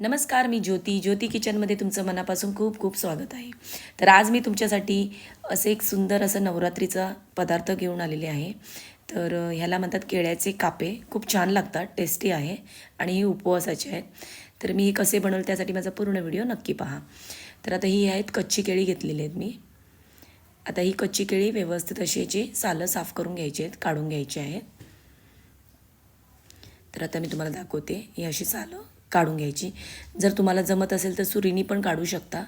नमस्कार, मी ज्योती किचनमध्ये तुमचं मनापासून खूप खूप स्वागत आहे. तर आज मी तुमच्यासाठी असे एक सुंदर असं नवरात्रीचा पदार्थ घेऊन आलेले आहे. तर ह्याला म्हणतात केळ्याचे कापे. खूप छान लागतात, टेस्टी आहे आणि हे उपवासाचे आहेत. तर मी हे कसे बनवले त्यासाठी माझा पूर्ण व्हिडिओ नक्की पहा. तर आता ही आहेत कच्ची केळी घेतलेली आहेत मी. आता ही कच्ची केळी व्यवस्थित अशी याची सालं साफ करून घ्यायची आहेत, काढून घ्यायची आहेत. तर आता मी तुम्हाला दाखवते. ही अशी सालं काढून घ्यायची. जर तुम्हाला जमत असेल तर सुरीनी पण काढू शकता.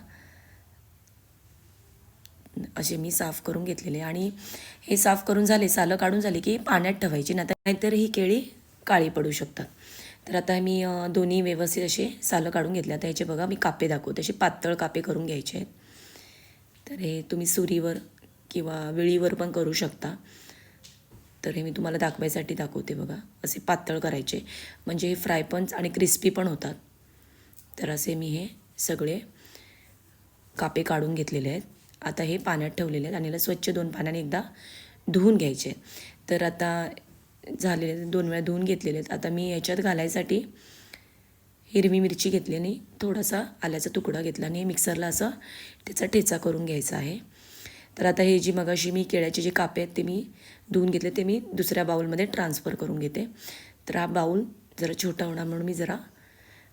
असे मी साफ करून घेतलेले आणि हे साफ करून झाले, सालं काढून झाले की पाण्यात ठेवायची, नाहीतर ही केळी काळी पडू शकतात. तर आता मी दोन्ही व्यवस्थित असे सालं काढून घेतले. आता ह्याचे बघा मी कापे दाखवते. असे पातळ कापे करून घ्यायचे आहेत. तर हे तुम्ही सुरीवर किंवा विळीवर पण करू शकता. तर हे मी तुम्हाला दाखवायसाठी दाखवते बघा. असे पातळ करायचे म्हणजे हे फ्राय पण आणि क्रिस्पी पण होतात. तर असे मी हे सगळे कापे काढून घेतलेले आहेत. आता हे पाण्यात ठेवलेले आहेत आणि याला स्वच्छ 2 पाण्याने एकदा धुवून घ्यायचे. तर आता झालेले 2 वेळा धुवून घेतलेले आहेत. आता मी याच्यात घालायसाठी हिरवी मिरची घेतली आणि थोडासा आल्याचा तुकडा घेतला आणि मिक्सरला असं त्याचा ठेचा करून घ्यायचा आहे. तर आता हे जी मगाशी मी केळ्याचे जे कापे आहेत ते मी धुवून घेतले, ते मी दुसऱ्या बाउलमध्ये ट्रान्सफर करून घेते. तर हा बाउल जरा छोटा होणार म्हणून मी जरा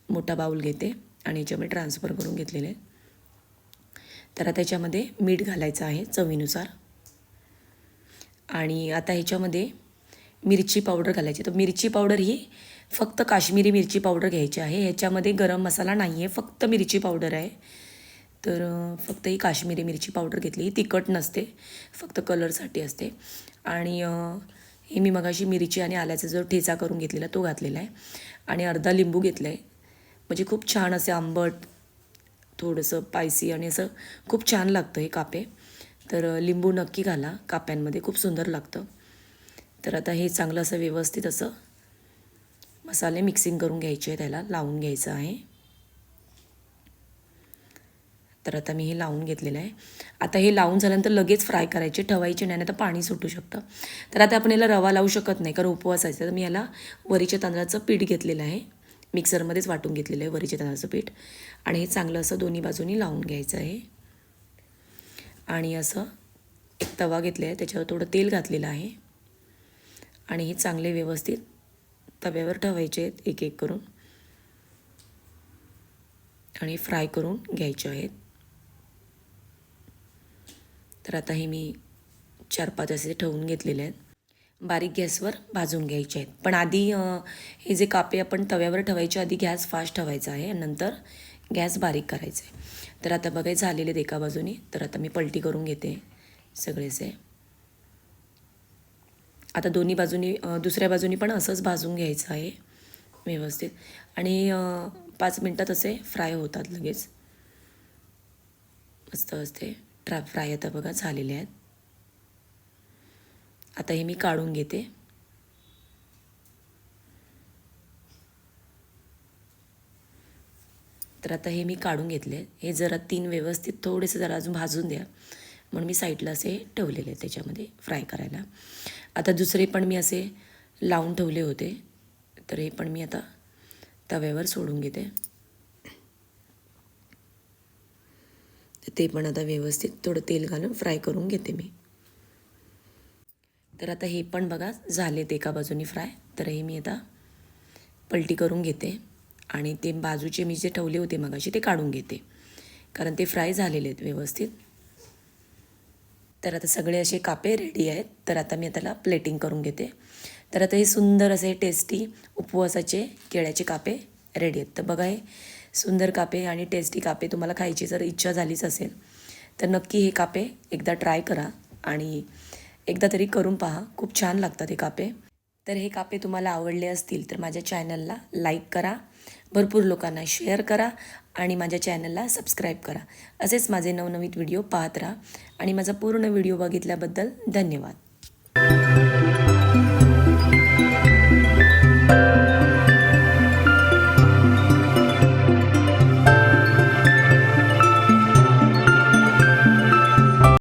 मोठा बाउल घेते आणि याच्यामध्ये ट्रान्सफर करून घेतलेले. तर आता याच्यामध्ये मीठ घालायचं आहे चवीनुसार आणि आता ह्याच्यामध्ये मिरची पावडर घालायची. तर मिरची पावडर ही फक्त काश्मीरी मिरची पावडर घ्यायची आहे. ह्याच्यामध्ये गरम मसाला नाही आहे, फक्त मिरची पावडर आहे. तर फक्त ही काश्मीरी मिरची पावडर घेतली. ही तिखट नसते, फक्त कलरसाठी असते. आणि हे मी मगाशी मिरची आणि आल्याचा जो ठेचा करून घेतलेला तो घातलेला आहे आणि अर्धा लिंबू घेतला आहे. म्हणजे खूप छान असे आंबट, थोडंसं स्पायसी आणि असं खूप छान लागतं हे कापे. तर लिंबू नक्की घाला काप्यांमध्ये, खूप सुंदर लागतं. तर आता हे चांगलं असं व्यवस्थित असं मसाले मिक्सिंग करून घ्यायचे आहे, त्याला लावून घ्यायचं आहे. तर आता मी हे लावून घेतलेलं आहे. आता हे लावून झाल्यानंतर लगेच फ्राय करायचे, ठेवायचे नाही, तर पाणी सुटू शकतं. तर आता आपण याला रवा लावू शकत नाही कारण उपवासाचं. तर मी याला वरीच्या तांदळाचं पीठ घेतलेलं आहे, मिक्सरमध्येच वाटून घेतलेलं आहे वरीच्या तांदळाचं पीठ आणि हे चांगलं असं दोन्ही बाजूनी लावून घ्यायचं आहे. आणि असं एक तवा घेतला आहे, त्याच्यावर थोडं तेल घातलेलं आहे आणि हे चांगले व्यवस्थित तव्यावर ठेवायचे आहेत एक एक करून आणि फ्राय करून घ्यायचे आहेत. तर आता हे मी 4-5 असे ठेवून घेतलेले आहेत. बारीक गॅसवर भाजून घ्यायचे आहेत. पण आधी हे जे कापे आपण तव्यावर ठेवायचे, आधी गॅस फास्ट ठेवायचा आहे आणि नंतर गॅस बारीक करायचा आहे. तर आता बघाय झालेले आहेत एका बाजूने. तर आता मी पलटी करून घेते सगळेचे. आता दोन्ही बाजूनी दुसऱ्या बाजूनी पण असंच भाजून घ्यायचं आहे व्यवस्थित आणि 5 मिनटात असे फ्राय होतात लगेच. मस्त असते फ्राय. आता बघा झालेले आहेत. आता हे मी काढून घेते. तर आता हे मी काढून घेतले. हे जरा 3 व्यवस्थित थोडेसे जरा अजून भाजून द्या म्हणून मी साईडला असे ठेवलेले आहेत त्याच्यामध्ये फ्राय करायला. आता दुसरे पण मी असे लावून ठेवले होते, तर हे पण मी आता तव्यावर सोडून घेते. ते पण आता व्यवस्थित थोडं तेल घालून फ्राय करून घेते मी. तर आता हे पण बघा झालेत एका बाजूनी फ्राय. तर हे मी आता पलटी करून घेते आणि ते बाजूचे मी जे ठेवले होते मगाशी ते काढून घेते कारण ते फ्राय झालेले आहेत व्यवस्थित. तर आता सगळे असे कापे रेडी आहेत. तर आता मी त्याला प्लेटिंग करून घेते. तर आता हे सुंदर असे टेस्टी उपवासाचे केळ्याचे कापे रेडी आहेत. तर बघा हे सुंदर कापे आणि टेस्टी कापे तुम्हाला खायची जर इच्छा झालीच असेल तर नक्की हे कापे एकदा ट्राय करा आणि एकदा तरी करून पहा. खूप छान लागतात हे कापे. तर हे कापे तुम्हाला आवडले असतील तर माझ्या चॅनलला लाईक करा, भरपूर लोकांना शेअर करा आणि माझ्या चॅनलला सबस्क्राईब करा. असेच माझे नवनवीन व्हिडिओ पाहत राहा आणि माझा पूर्ण व्हिडिओ बघितल्याबद्दल धन्यवाद.